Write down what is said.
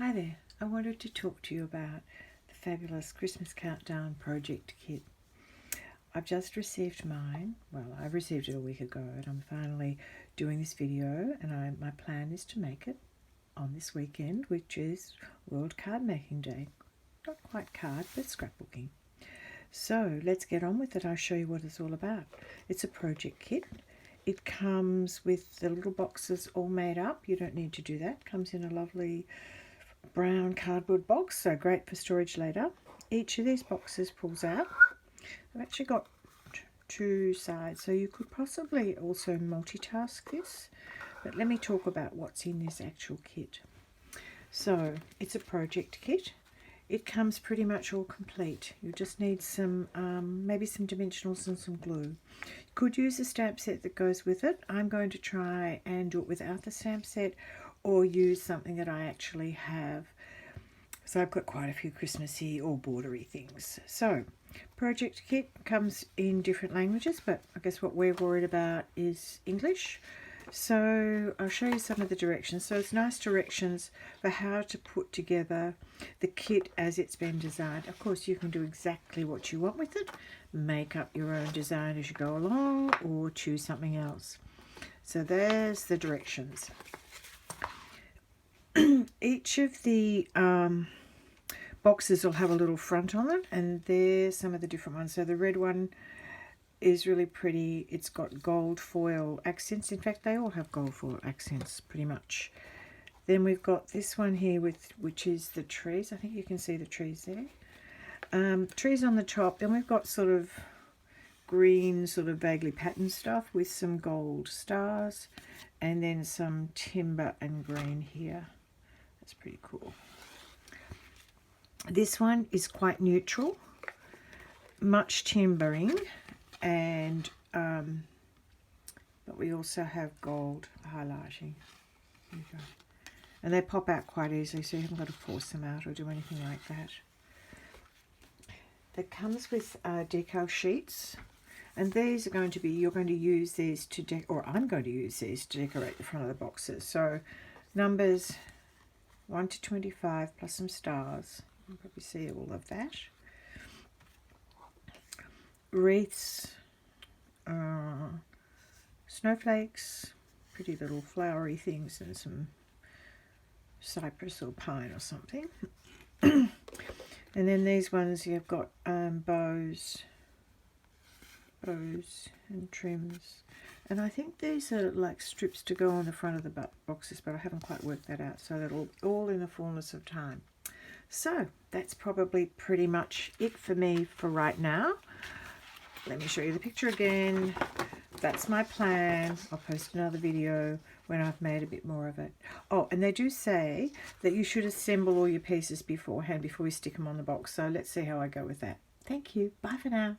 Hi there, I wanted to talk to you about the fabulous Christmas Countdown project kit. I've just received mine. Well, I received it a week ago and I'm finally doing this video, and my plan is to make it on this weekend, which is World Card Making Day. Not quite card, but scrapbooking. So let's get on with it. I'll show you what it's all about. It's a project kit. It comes with the little boxes all made up. You don't need to do that. It comes in a lovely brown cardboard box, so great for storage later. Each of these boxes pulls out. I've actually got two sides, so you could possibly also multitask this, but let me talk about what's in this actual kit. So it's a project kit. It comes pretty much all complete. You just need some maybe some dimensionals and some glue. You could use a stamp set that goes with it. I'm going to try and do it without the stamp set, or use something that I actually have. So I've got quite a few Christmassy or bordery things. So project kit comes in different languages, but I guess what we're worried about is English. So I'll show you some of the directions. So it's nice directions for how to put together the kit as it's been designed. Of course, you can do exactly what you want with it. Make up your own design as you go along, or choose something else. So there's the directions. Each of the boxes will have a little front on it, and there's some of the different ones. So the red one is really pretty. It's got gold foil accents. In fact, they all have gold foil accents pretty much. Then we've got this one here which is the trees. I think you can see the trees there. Trees on the top. Then we've got sort of green, sort of vaguely patterned stuff with some gold stars, and then some timber and green here. That's pretty cool. This one is quite neutral, much timbering, and but we also have gold highlighting. There you go. And they pop out quite easily, so you haven't got to force them out or do anything like that. That comes with decal sheets, and these are going to be, you're going to use these to I'm going to use these to decorate the front of the boxes. So numbers 1 to 25 plus some stars. You can probably see all of that. Wreaths, snowflakes, pretty little flowery things, and some cypress or pine or something. And then these ones, you've got bows and trims. And I think these are like strips to go on the front of the boxes, but I haven't quite worked that out. So that'll all in the fullness of time. So that's probably pretty much it for me for right now. Let me show you the picture again. That's my plan. I'll post another video when I've made a bit more of it. Oh, and they do say that you should assemble all your pieces beforehand before you stick them on the box. So let's see how I go with that. Thank you. Bye for now.